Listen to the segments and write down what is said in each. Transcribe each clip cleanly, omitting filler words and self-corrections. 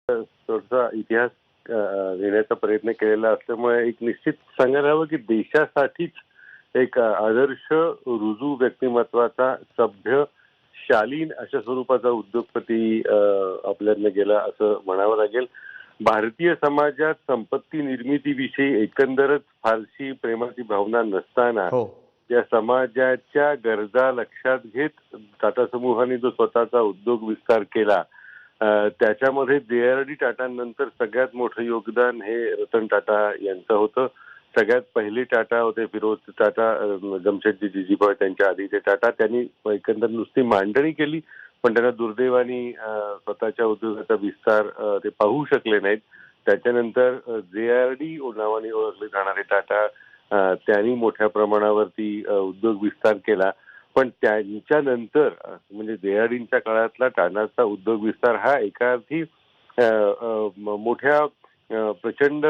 थोडासा इतिहास लिहिण्याचा प्रयत्न केलेला असल्यामुळे एक निश्चित सांगायला हवं की देशासाठीच एक आदर्श रुजू व्यक्तिमत्वाचा सभ्य शालीन अशा स्वरूपाचा उद्योगपती आपल्यातनं गेला असं म्हणावं लागेल. भारतीय समाजात संपत्ती निर्मितीविषयी एकंदरच फारशी प्रेमाची भावना नसताना हो. या समाजाच्या गरजा लक्षात घेत टाटा समूहाने जो स्वतःचा उद्योग विस्तार केला त्याच्यामध्ये जे.आर.डी. टाटांनंतर सगळ्यात मोठं योगदान हे रतन टाटा यांचं होतं. सगळ्यात पहिले टाटा होते फिरोज टाटा, जमशेदजी जीजीभाई त्यांच्या आधीचे टाटा. त्यांनी एकंदर नुसती मांडणी केली पण त्यांना दुर्दैवाने स्वतःच्या उद्योगाचा विस्तार ते पाहू शकले नाहीत. त्याच्यानंतर जे.आर.डी. नावाने ओळखले जाणारे टाटा त्यांनी मोठ्या प्रमाणावरती उद्योग विस्तार केला. पण त्यांच्यानंतर म्हणजे जे.आर.डींच्या काळातला टाटाचा उद्योग विस्तार हा एका अर्थी मोठ्या प्रचंड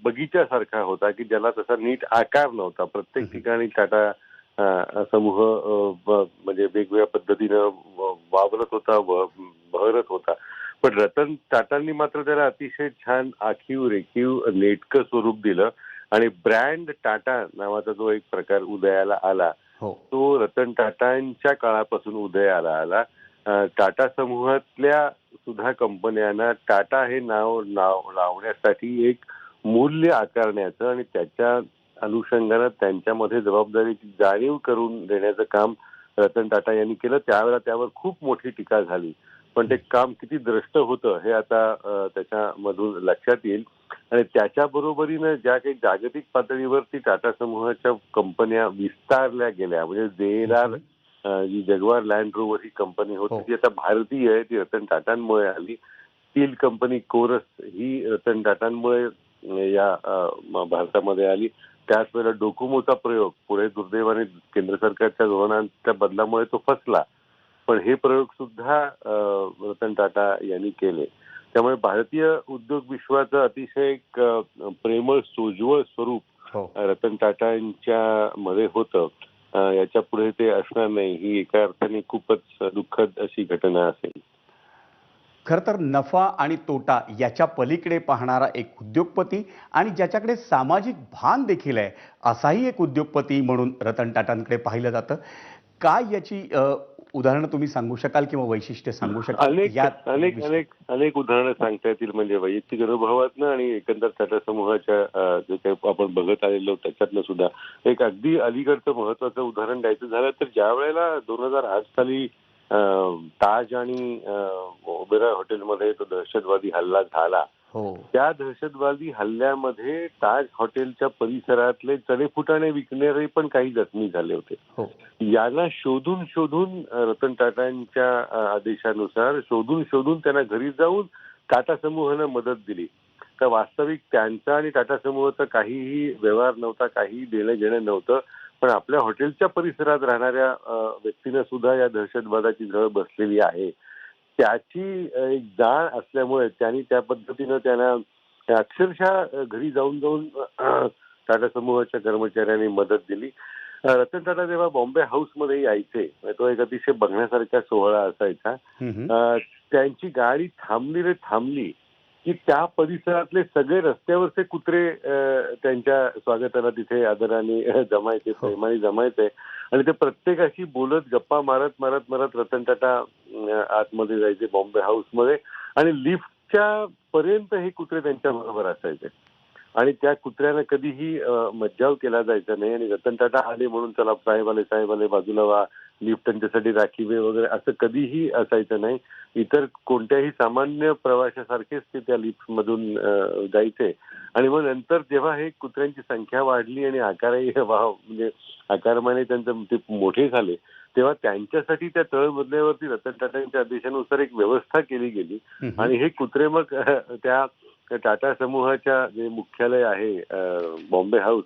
बगीच्यासारखा होता की ज्याला तसा नीट आकार नव्हता. प्रत्येक ठिकाणी टाटा समूह म्हणजे वेगवेगळ्या पद्धतीनं वावरत होता, बहरत होता. पण रतन टाटांनी मात्र त्याला अतिशय छान आखीव रेखीव नेटकं स्वरूप दिलं आणि ब्रँड टाटा नावाचा जो एक प्रकार उदयाला आला तो रतन टाटांच्या काळापासून उदयाला आला. टाटा समूहातल्या सुद्धा कंपन्यांना टाटा हे नाव लावण्यासाठी एक मूल्य आकारण्याचं आणि त्याच्या अनुषंगानं त्यांच्यामध्ये जबाबदारीची जाणीव करून देण्याचं काम रतन टाटा यांनी केलं. त्यावेळेला त्यावर खूप मोठी टीका झाली पण ते काम किती द्रष्ट होतं हे आता त्याच्यामधून लक्षात येईल. आणि त्याच्या बरोबरीनं ज्या काही जागतिक पातळीवरती टाटा समूहाच्या कंपन्या विस्तारल्या गेल्या म्हणजे जे.एल.आर. जी जगवार लँड रोवर ही कंपनी होती ती आता भारतीय आहे, ती रतन टाटांमुळे आली. स्टील कंपनी कोरस ही रतन टाटांमुळे या भारतामध्ये आली. त्याच वेळेला डोकोमोचा प्रयोग पुढे दुर्दैवाने केंद्र सरकारच्या धोरणांच्या बदलामुळे तो फसला पण हे प्रयोग सुद्धा रतन टाटा यांनी केले. त्यामुळे भारतीय उद्योग विश्वाचं अतिशय एक प्रेमळ सोज्वळ स्वरूप रतन टाटांच्या मध्ये होतं. याच्या पुढे ते असणार नाही ही एका अर्थाने खूपच दुःखद अशी घटना असेल. खरं तर नफा आणि तोटा याच्या पलीकडे पाहणारा एक उद्योगपती आणि ज्याच्याकडे सामाजिक भान देखील आहे असाही एक उद्योगपती म्हणून रतन टाटांकडे पाहिलं जातं. काय याची उदाहरणं तुम्ही सांगू शकाल किंवा वैशिष्ट्य सांगू शकाल? अनेक उदाहरणं सांगता येतील म्हणजे वैयक्तिक अनुभवातनं आणि एकंदर टाटा समूहाच्या जे काही आपण बघत आलेलो त्याच्यातनं सुद्धा. एक अगदी अलीकडचं महत्वाचं उदाहरण द्यायचं झालं तर ज्या वेळेला 2008 साली ताज आणि ओबेरॉय हॉटेलमध्ये तो दहशतवादी हल्ला झाला त्या दहशतवादी हल्ल्यामध्ये ताज हॉटेलच्या परिसरातले चणेफुटाणे विकणारे पण काही जखमी झाले होते. यांना शोधून शोधून रतन टाटांच्या आदेशानुसार शोधून त्यांना घरी जाऊन टाटा समूहानं मदत दिली. तर वास्तविक त्यांचा आणि टाटा समूहाचा काहीही व्यवहार नव्हता, काही देणं घेणं नव्हतं. पण आपल्या हॉटेलच्या परिसरात राहणाऱ्या व्यक्तीनं सुद्धा या दहशतवादाची झळ बसलेली आहे. त्याची एक जाण असल्यामुळे त्यांनी त्या पद्धतीनं त्यांना अक्षरशः घरी जाऊन टाटा समूहाच्या कर्मचाऱ्यांनी मदत दिली. रतन टाटा जेव्हा बॉम्बे हाऊसमध्ये यायचे तो एक अतिशय बघण्यासारखा सोहळा असायचा. त्यांची गाडी थांबली की त्या परिसरातले सगळे रस्त्यावरचे कुत्रे त्यांच्या स्वागताला तिथे आदराने जमायचे, प्रेमाने जमायचे आणि ते प्रत्येकाशी बोलत गप्पा मारत रतन टाटा आतमध्ये जायचे बॉम्बे हाऊसमध्ये आणि लिफ्टच्या पर्यंत हे कुत्रे त्यांच्या बरोबर असायचे आणि त्या कुत्र्यानं कधीही मज्जाव केला जायचा नाही. आणि रतन टाटा आले म्हणून चला साहेब आले बाजूला वा, लिफ्ट त्यांच्यासाठी राखीवे वगैरे असं कधीही असायचं नाही. इतर कोणत्याही सामान्य प्रवाशासारखेच ते त्या लिफ्ट मधून जायचे. आणि मग नंतर जेव्हा हे कुत्र्यांची संख्या वाढली आणि आकारही म्हणजे आकारमाने त्यांचं ते मोठे झाले तेव्हा त्यांच्यासाठी त्या तळमजल्यावरती रतन टाटांच्या आदेशानुसार एक व्यवस्था केली गेली आणि हे कुत्रे मग त्या टाटा समूहाच्या जे मुख्यालय आहे बॉम्बे हाऊस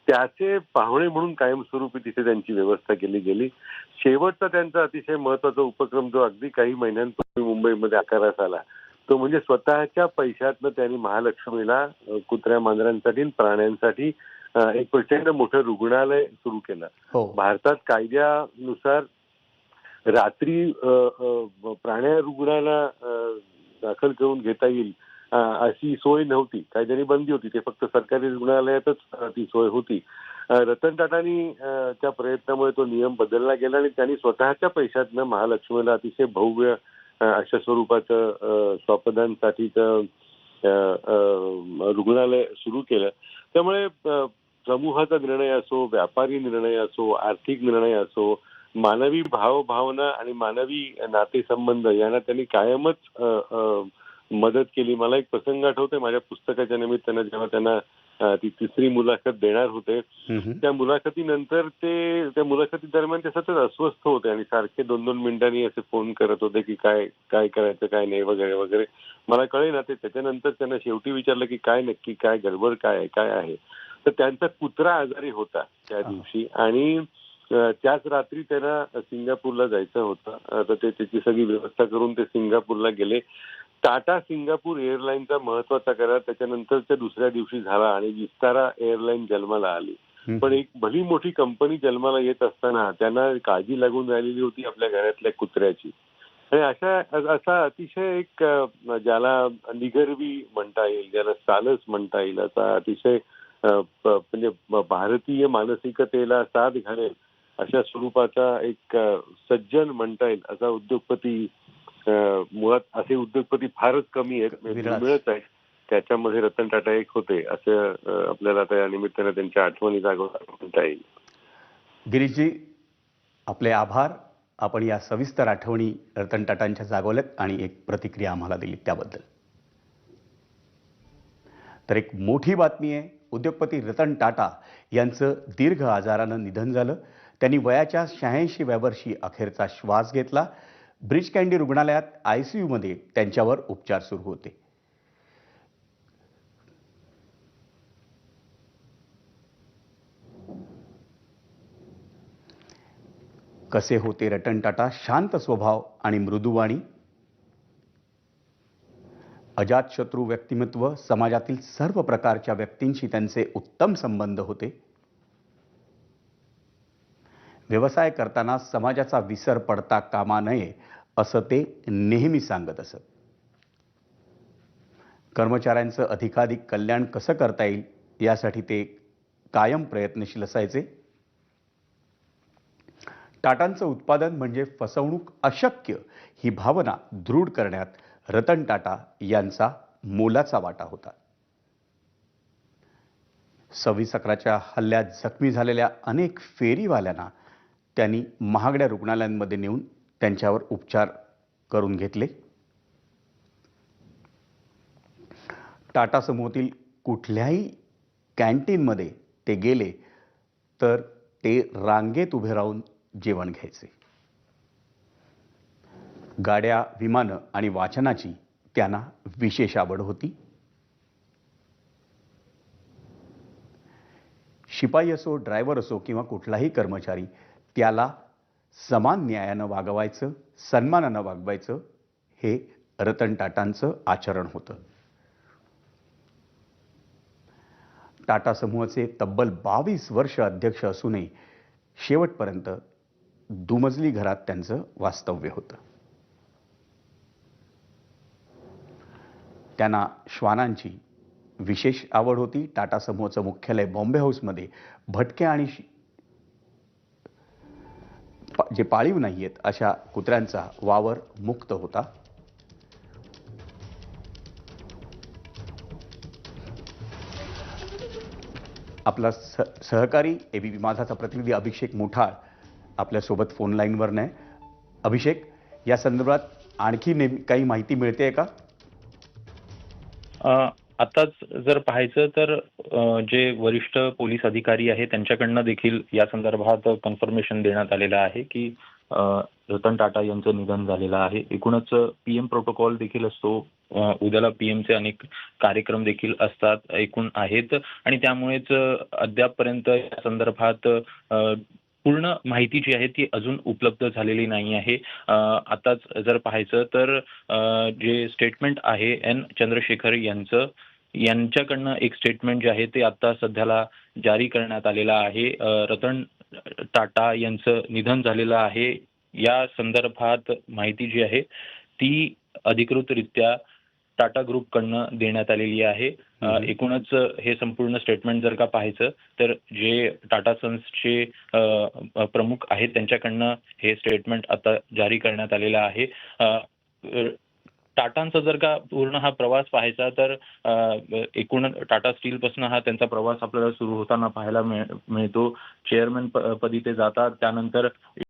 त्याचे पाहुणे म्हणून कायमस्वरूपी तिथे त्यांची व्यवस्था केली गेली. शेवटचा त्यांचा अतिशय महत्वाचा उपक्रम जो अगदी काही महिन्यांपूर्वी मुंबईमध्ये आकारास आला तो म्हणजे स्वतःच्या पैशातनं त्यांनी महालक्ष्मीला कुत्र्या मांजरांसाठी प्राण्यांसाठी एक प्रचंड मोठं रुग्णालय सुरू केलं. भारतात कायद्यानुसार रात्री प्राण्या रुग्णाला दाखल करून घेता येईल अशी सोय नव्हती. कायद्याने बंदी होती. ते फक्त सरकारी रुग्णालयातच ती सोय होती. रतन टाटांनी त्या प्रयत्नामुळे तो नियम बदलला गेला आणि त्यांनी स्वतःच्या पैशातनं महालक्ष्मीला अतिशय भव्य अशा स्वरूपाचं स्वापदांसाठीचं रुग्णालय सुरू केलं. त्यामुळे समूहाचा निर्णय असो, व्यापारी निर्णय असो, आर्थिक निर्णय असो, मानवी भावभावना आणि मानवी नातेसंबंध यांना त्यांनी कायमच मदत केली. मला एक प्रसंग आठवतोय माझ्या पुस्तकाच्या निमित्तानं, जेव्हा त्यांना ती तिसरी मुलाखत देणार होते. त्या मुलाखतीनंतर त्या मुलाखती दरम्यान ते सतत अस्वस्थ होते आणि सारखे 2-2 मिनिटांनी असे फोन करत होते की काय काय करायचं, काय नाही वगैरे वगैरे. मला कळेना ते. त्याच्यानंतर त्यांना शेवटी विचारलं की काय नक्की काय गडबड काय आहे. तर त्यांचा कुत्रा आजारी होता त्या दिवशी आणि त्याच रात्री त्यांना सिंगापूरला जायचं होतं. तर ते त्याची सगळी व्यवस्था करून ते सिंगापूरला गेले. टाटा सिंगापूर एअरलाईनचा महत्वाचा करार त्याच्यानंतरच्या दुसऱ्या दिवशी झाला आणि विस्तारा एअरलाईन जन्माला आली. पण एक भली मोठी कंपनी जन्माला येत असताना त्यांना काळजी लागून राहिलेली होती आपल्या घरातल्या कुत्र्याची. आणि असा अतिशय एक ज्याला निगर्वी म्हणता येईल, ज्याला सालस म्हणता येईल, असा अतिशय म्हणजे भारतीय मानसिकतेला साथ घालेल अशा स्वरूपाचा एक सज्जन म्हणता येईल असा उद्योगपती. मुळात असे उद्योगपती फारच कमी आहेत, मिळत आहेत. त्याच्यामध्ये रतन टाटा एक होते असं आपल्याला त्या निमित्तानं त्यांच्या आठवणी जागवता म्हणता येईल. गिरीशजी, आपले आभार. आपण या सविस्तर आठवणी रतन टाटांच्या जागवल्यात आणि एक प्रतिक्रिया आम्हाला दिली त्याबद्दल. तर एक मोठी बातमी आहे. उद्योगपती रतन टाटा यांचं दीर्घ आजारानं निधन झालं. त्यांनी वयाच्या 86व्या वर्षी अखेरचा श्वास घेतला. ब्रीच कँडी रुग्णालयात ICUमध्ये त्यांच्यावर उपचार सुरू होते. कसे होते रतन टाटा? शांत स्वभाव आणि मृदुवाणी, अजातशत्रू व्यक्तिमत्व, समाजातील सर्व प्रकारच्या व्यक्तींशी त्यांचे उत्तम संबंध होते. व्यवसाय करताना समाजाचा विसर पडता कामा नये असं ते नेहमी सांगत असत. कर्मचाऱ्यांचं अधिकाधिक कल्याण कसं करता येईल यासाठी ते कायम प्रयत्नशील असायचे. टाटांचं उत्पादन म्हणजे फसवणूक अशक्य ही भावना दृढ करण्यात रतन टाटा यांचा मोलाचा वाटा होता. 26/11च्या हल्ल्यात जखमी झालेल्या अनेक फेरीवाल्यांना त्यांनी महागड्या रुग्णालयांमध्ये नेऊन त्यांच्यावर उपचार करून घेतले. टाटा समूहातील कुठल्याही कॅन्टीनमध्ये ते गेले तर ते रांगेत उभे राहून जेवण घ्यायचे. गाड्या, विमानं आणि वाचनाची त्यांना विशेष आवड होती. शिपाई असो, ड्रायव्हर असो किंवा कुठलाही कर्मचारी त्याला समान न्यायानं वागवायचं, सन्मानानं वागवायचं, हे रतन टाटांचं आचरण होतं. टाटा समूहाचे तब्बल 22 वर्ष अध्यक्ष असूनही शेवटपर्यंत दुमजली घरात त्यांचं वास्तव्य होतं. त्यांना श्वानांची विशेष आवड होती. टाटा समूहाचं मुख्यालय बॉम्बे हाऊसमध्ये भटके आणि जे पाळीव नाही आहेत अशा कुत्र्यांचा वावर मुक्त होता. आपला सहकारी ABP माझाचा प्रतिनिधी अभिषेक मुठाळ आपल्यासोबत फोन लाईनवर नाही. अभिषेक, या संदर्भात आणखी काही माहिती मिळते का? आताच जर पाहायचं तर जे वरिष्ठ पोलीस अधिकारी आहेत त्यांच्याकडनं देखील या संदर्भात कन्फर्मेशन देण्यात आलेलं आहे की रतन टाटा यांचं निधन झालेलं आहे. एकूणच PM प्रोटोकॉल देखील असतो. उद्याला PMचे अनेक कार्यक्रम देखील असतात, एकूण आहेत आणि त्यामुळेच अद्यापपर्यंत या संदर्भात पूर्ण माहिती जी आहे ती अजून उपलब्ध झालेली नाही आहे. आताच जर पाहायचं तर जे स्टेटमेंट आहे N. चंद्रशेखर यांच्याकडनं एक स्टेटमेंट जे आहे ते आता सध्याला जारी करण्यात आलेलं आहे. रतन टाटा यांचं निधन झालेलं आहे या संदर्भात माहिती जी आहे ती अधिकृतरित्या टाटा ग्रुपकडनं देण्यात आलेली आहे. एकूणच हे संपूर्ण स्टेटमेंट जर का पाहायचं तर जे टाटा सन्सचे प्रमुख आहेत त्यांच्याकडनं हे स्टेटमेंट आता जारी करण्यात आलेलं आहे. टाटांचा जर का पूर्ण हा प्रवास पाहायचा तर एकूण टाटा स्टीलपासून हा त्यांचा प्रवास आपल्याला सुरू होताना पाहायला मिळतो. चेअरमन पदी ते जातात, त्यानंतर